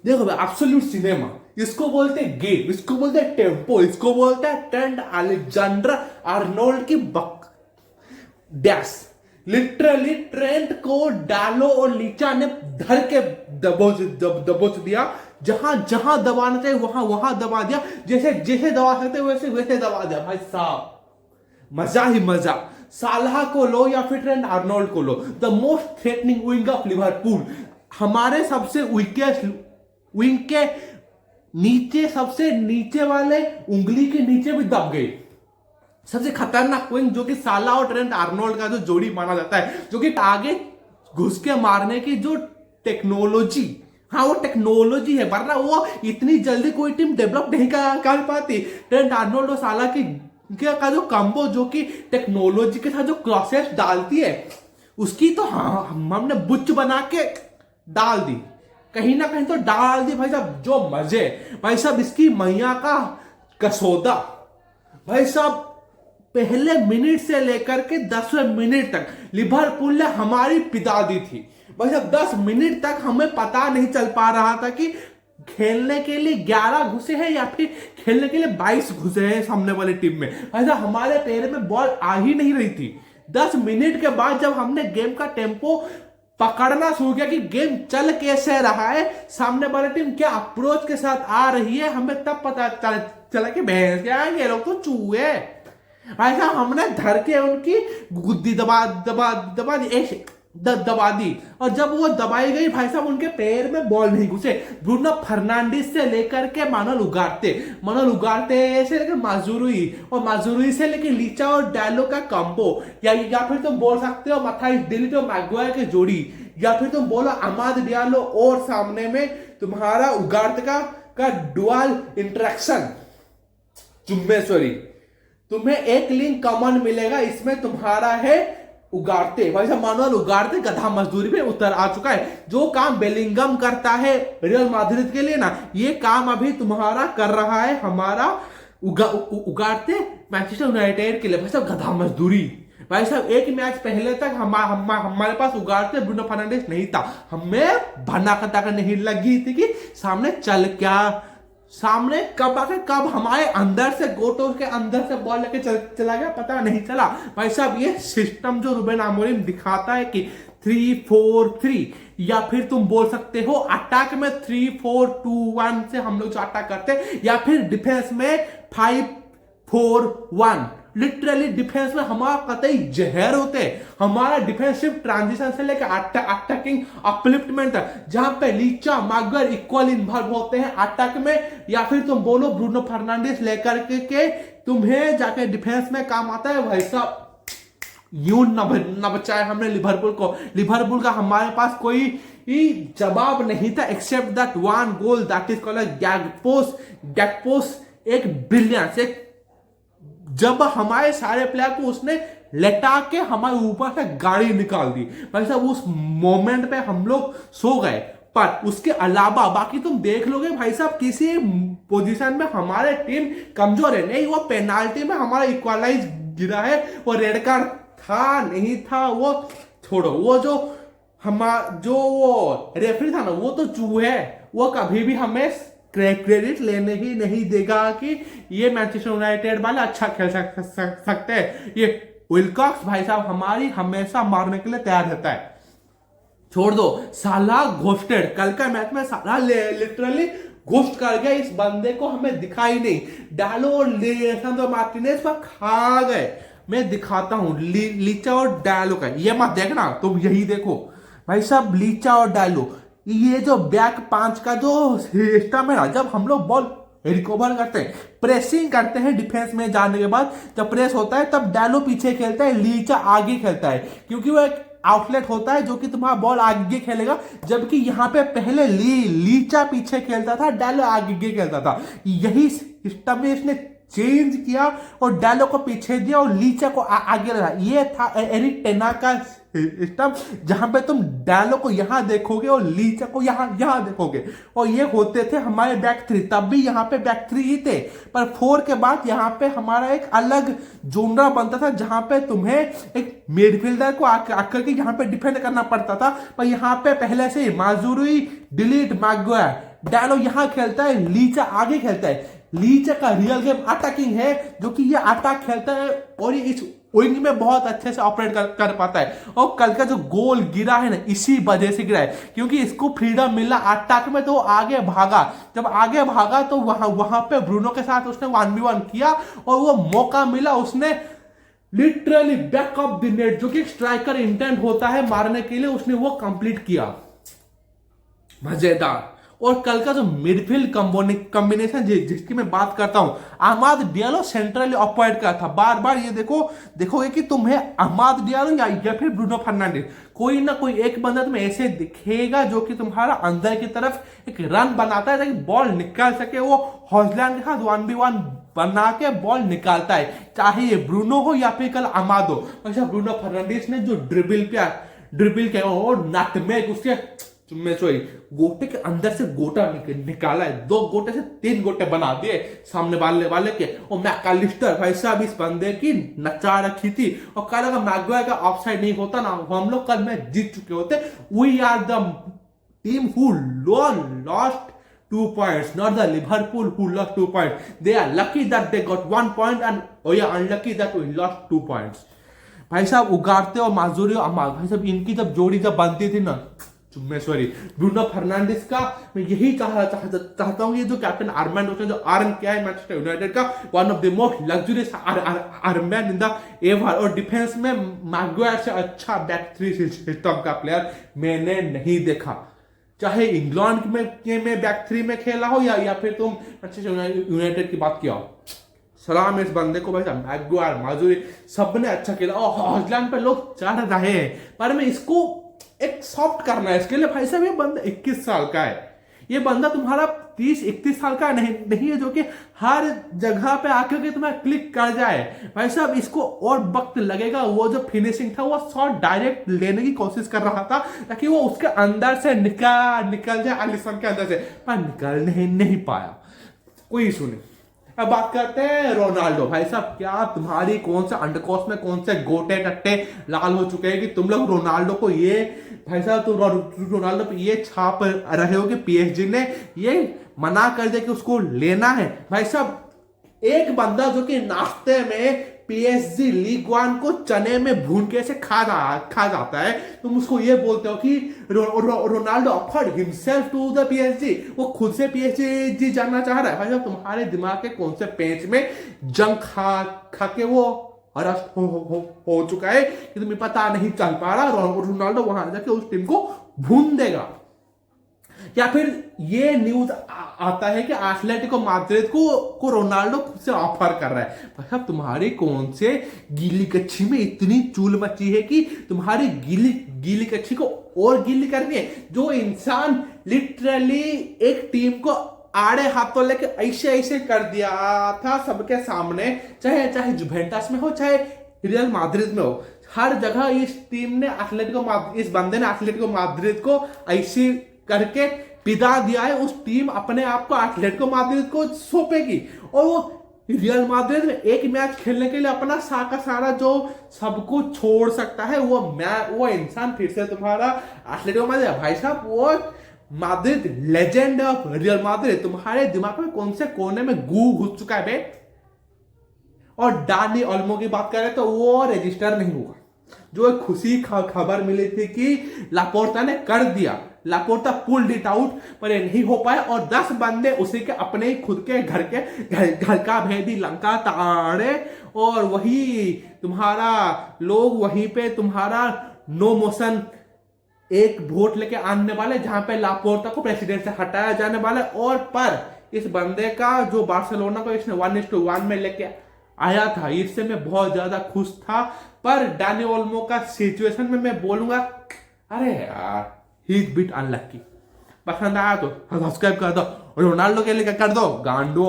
देखो भाई absolute cinema, इसको बोलते हैं गेम, इसको बोलते हैं टेम्पो, इसको बोलते हैं ट्रेंट अलेक्जेंडर आर्नोल्ड की बक डैश। लिटरली ट्रेंट को डालो और लीचा ने धर के दबोच दिया। जहां जहां दबाना चाहिए वहां वहां दबा दिया, जैसे जैसे दबा सकते वैसे वैसे दबा दिया भाई साहब। मजा ही मजा। सालाह को लो या फिर ट्रेंट आर्नोल्ड को लो, the most threatening wing of Liverpool, हमारे सबसे वीकेस्ट विंग के नीचे, सबसे नीचे वाले उंगली के नीचे भी दब गई। सबसे खतरनाक विंग जो कि साला और ट्रेंट आर्नोल्ड का जो जोड़ी माना जाता है, जो कि आगे घुस के मारने की जो टेक्नोलॉजी, हाँ वो टेक्नोलॉजी है, वरना वो इतनी जल्दी कोई टीम डेवलप नहीं कर पाती। ट्रेंट आर्नोल्ड और साला की का जो कॉम्बो, जो कि टेक्नोलॉजी के साथ जो क्रॉसेस डालती है, उसकी तो हाँ हमने बुच्च बना के डाल दी, कहीं ना कहीं तो डाल दी भाई साहब। जो मजे भाई साहब, इसकी मैया का कसौदा भाई साहब, पहले मिनट से लेकर के 10वें मिनट तक लिवरपूल ने हमारी पिता दी थी भाई साहब। 10 मिनट तक हमें पता नहीं चल पा रहा था कि खेलने के लिए 11 घुसे हैं या फिर खेलने के लिए 22 घुसे हैं सामने वाली टीम में। ऐसा हमारे पैर में बॉल आ ही नहीं रही थी। 10 मिनट के बाद जब हमने गेम का टेम्पो पकड़ना शुरू किया कि गेम चल कैसे रहा है, सामने वाली टीम क्या अप्रोच के साथ आ रही है, हमें तब पता चला कि भैंस क्या है, ये लोग तो चूहे। ऐसा हमने धर के उनकी गुद्दी दबा दबा दबा दी दबा दी, और जब वो दबाई गई भाई साहब, उनके पैर में बॉल नहीं घुसे। ब्रूनो फर्नांडिस से लेकर के मानुएल उगार्ते से लेकर माजुरुई, और माजुरुई से लेकर लीचा और डायलो का कॉम्बो, या फिर तुम बोल सकते हो मथाइस डिलीट और मैगवायर की जोड़ी, या फिर तुम बोलो अमाद डियालो और सामने में तुम्हारा उगार्ते का डुअल इंटरेक्शन। चुम्बेश्वरी, तुम्हें एक लिंक कॉमन मिलेगा, इसमें तुम्हारा है उगार्ते भाई साहब। मानुएल उगार्ते गधा मजदूरी पे उतर आ चुका है। जो काम बेलिंगम करता है रियल मैड्रिड के लिए ना, ये काम अभी तुम्हारा कर रहा है हमारा उगार्ते मैनचेस्टर यूनाइटेड के लिए भाई साहब। गधा मजदूरी भाई साहब, एक मैच पहले तक हमारे पास उगार्ते ब्रूनो फर्नांडिस नहीं था, हमें भनाकता नहीं लगी थी कि सामने चल क्या, सामने कब आके कब हमारे अंदर से गोटो के अंदर से बॉल लेके चला गया पता नहीं चला भाई साहब। ये सिस्टम जो रूबेन अमोरिम दिखाता है कि 3-4-3, या फिर तुम बोल सकते हो अटैक में 3-4-2-1 से हम लोग जो अटैक करते हैं, या फिर डिफेंस में 5-4-1। लिटरली डिफेंस में हमारा कतई जहर होते हैं। हमारा डिफेंसिव ट्रांजिशन से लेकर अटैकिंग अपलिफ्टमेंट तक, जहां पे लीचा मैगवायर इक्वल इन्वॉल्व होते हैं अटैक में, या फिर तुम बोलो ब्रूनो फर्नांडिस लेकर के तुम्हें जाके डिफेंस में काम आता है भाई साहब। यूं न बचाए हमने लिवरपूल को। लिवरपूल का हमारे पास कोई जवाब नहीं था except that one goal that is called Gakpo. एक ब्रिलियंस, एक जब हमारे सारे प्लेयर को उसने लेटा के हमारे ऊपर से गाड़ी निकाल दी भाई साहब, उस मोमेंट पे हम लोग सो गए। पर उसके अलावा बाकी तुम देख लोगे भाई साहब, किसी पोजीशन में हमारे टीम कमजोर है नहीं। वो पेनाल्टी में हमारा इक्वलाइज गिरा है, वो रेड कार्ड था नहीं था वो छोड़ो, वो जो वो रेफरी था ना, वो तो चूहे है, वो कभी भी हमें क्रेडिट लेने ही नहीं देगा कि ये मैनचेस्टर यूनाइटेड वाले अच्छा खेल सकते हैं। ये विल्कॉक्स भाई साहब हमारी हमेशा मारने के लिए तैयार रहता है। छोड़ दो, साला घोस्टेड, कल का मैच में साला लिटरली घोस्ट कर गया, इस बंदे को हमें दिखाई नहीं। डालो और लिसांड्रो मार्टिनेज पर खा गए। मैं दिखाता हूं लीचा और डालो का, ये मत देखना तुम, यही देखो भाई साहब, लीचा और डालो, ये जो बैक 5 का जो सिस्टम है ना, जब हम लोग बॉल रिकवर करते हैं, प्रेसिंग करते हैं डिफेंस में जाने के बाद, जब प्रेस होता है तब डालो पीछे खेलता है, लीचा आगे खेलता है, क्योंकि वो एक आउटलेट होता है जो कि तुम्हारा बॉल आगे खेलेगा। जबकि यहाँ पे पहले लीचा पीछे खेलता था, डालो आगे खेलता था। यही सिस्टम में इसने चेंज किया और डालो को पीछे दिया और लीचा को आगे लगा। ये था एरिक टेना का सिस्टम, जहां पे तुम डालो को यहां देखोगे और लीचा को यहां देखोगे। और ये होते थे हमारे बैक 3, तब भी यहाँ पे बैक 3 ही थे, पर 4 के बाद यहाँ पे हमारा एक अलग जोनरा बनता था, जहां पे तुम्हें एक मिडफील्डर को आकर के यहाँ पे डिफेंड करना पड़ता था। पर यहाँ पे पहले से ही माजुरुई, डिलीट, मैगवायर, डायलो यहाँ खेलता है, लीचा आगे खेलता है। लीचा का रियल गेम अटैकिंग है, जो कि ये अटैक खेलता है और ये इस विंग में बहुत अच्छे से ऑपरेट कर पाता है। और कल का जो गोल गिरा है ना, इसी वजह से गिरा है, क्योंकि इसको फ्रीडम मिला अटैक में तो आगे भागा। जब आगे भागा तो वहां पे ब्रूनो के साथ उसने 1v1 किया और वो मौका मिला, उसने literally back of the net, जो कि स्ट्राइकर इंटेंट होता है मारने के लिए, उसने वो कंप्लीट किया। मजेदार। और कल का जो मिडफील्ड कॉम्बिनेशन जिसकी मैं बात करता हूं, अहमद डियालो सेंट्रली ऑपरेट का था। बार बार ये देखोगे कि तुम्हें अहमद डियालो या फिर ब्रूनो फर्नांडिस, कोई ना कोई एक बंदा तुम्हें ऐसे दिखेगा जो कि तुम्हारा अंदर की तरफ एक रन बनाता है ताकि बॉल निकाल सके। वो हॉजलैंड के साथ 1v1 बना के बॉल निकालता है, चाहे ये ब्रूनो हो या फिर कल अहमद हो। अच्छा, ब्रूनो फर्नांडिस ने जो ड्रिबल किया और नटमेग उसके गोटे के अंदर से गोटा निकाला है, 2 गोटे से 3 गोटे बना दिए सामने वाले के। और मैकालिस्टर भाई साहब इस बंदे की नचा रखी थी। और कल अगर मैगवायर का ऑफसाइड नहीं होता ना, हम लोग कल मैच जीत चुके होते। We are the team who lost 2 points, not the Liverpool who lost 2 points. They are lucky that they got 1 point and we are unlucky that we lost 2 points. भाई साहब उगारते और माजूरी और अमाल, भाई साहब इनकी जब जोड़ी जब बनती थी ना, ब्रूनो फर्नांडिस का मैं यही चाहता हूं, ये जो कैप्टन आर्मैंड उसने जो अर्न किया है मैनचेस्टर यूनाइटेड का, one of the most luxurious armband in the ever. और डिफेंस में मैगवायर से अच्छा बैक थ्री सिस्टम का प्लेयर मैंने नहीं देखा, चाहे इंग्लैंड में बैक थ्री में खेला हो या फिर तुम मैनचेस्टर यूनाइटेड की बात किया हो। सलाम इस बंदे को भाई साहब, मैगवायर माजूरी सबने अच्छा खेला। और हॉजलैंड पे लोग चढ़ रहे हैं, पर मैं इसको एक सॉफ्ट करना है इसके लिए। भाई साहब ये बंदा 21 साल का है, ये बंदा तुम्हारा 30-31 साल का नहीं है, जो कि हर जगह पे आकर के तुम्हें क्लिक कर जाए। भाई साहब इसको और वक्त लगेगा। वो जो फिनिशिंग था, वो शॉट डायरेक्ट लेने की कोशिश कर रहा था ताकि वो उसके अंदर से निकल जाए, एलिसन के अंदर से, पर निकल नहीं पाया। कोई इशू नहीं। अब बात करते हैं रोनाल्डो। भाई साहब क्या तुम्हारी कौन से अंडरकोस में कौन से गोटे टट्टे लाल हो चुके हैं कि तुम लोग रोनाल्डो को ये, भाई साहब तुम रोनाल्डो पे ये छाप रहे हो कि पीएसजी ने ये मना कर दिया कि उसको लेना है। भाई साहब एक बंदा जो कि नाश्ते में पीएसजी लीग 1 को चने में भून के से खा जाता है, तुम उसको ये बोलते हो कि Ronaldo offered himself to the PSG, वो खुद से पीएसजी जाना चाह रहा है। भाई साहब तुम्हारे दिमाग के कौन से पेंच में जंग खा के वो अरेस्ट हो चुका है कि तुम्हें पता नहीं चल पा रहा। रोनाल्डो वहां जाके उस टीम को भून देगा। या फिर ये न्यूज आता है कि एथलेटिको माद्रिद को रोनाल्डो खुद से ऑफर कर रहा है। भाई तुम्हारी कौन से गीली कच्छी में इतनी चूल मची है कि तुम्हारी गीली कच्छी को और गीली करनी है। जो इंसान लिटरली एक टीम को आड़े हाथों लेके ऐसे कर दिया था सबके सामने, चाहे जुवेंटस में हो चाहे रियल माद्रिद में हो, हर जगह इस टीम ने इस बंदे ने एथलेटिको माद्रिद को ऐसे करके पिदा दिया है। उस टीम अपने आप को एथलेटिको माद्रिद को सौंपेगी और वो रियल माद्रिद में एक मैच खेलने के लिए अपना सारा जो सब कुछ छोड़ सकता है, वो इंसान फिर से तुम्हारा एथलेटिको माद्रिद। भाई साहब वो Madrid legend of real Madrid तुम्हारे दिमाग में कौन से कोने में गू घुस चुका है बे। और डानी ओल्मो की बात करें तो वो रजिस्टर नहीं हुआ। जो एक खुशी खबर मिली थी कि लापोर्ता ने कर दिया, लापोर्ता पुल्ड इट आउट, पर ये नहीं हो पाया। और 10 बंदे उसी के अपने ही खुद के घर का भेदी लंका ताड़े, और वही तुम्हारा लोग वहीं पे तुम्हारा नो मोशन एक वोट लेके आने वाले, जहां पे लापोर्ता को प्रेसिडेंट से हटाया जाने वाला। और पर इस बंदे का जो बार्सिलोना को इसने 1:1 में लेके आया था, इससे मैं बहुत ज्यादा खुश था। पर डानी ओल्मो का सिचुएशन में मैं बोलूंगा, अरे यार ही इज बिट अनलकी। पसंद आया तो सब्सक्राइब कर दो, रोनाल्डो के लिए कर दो गांडो।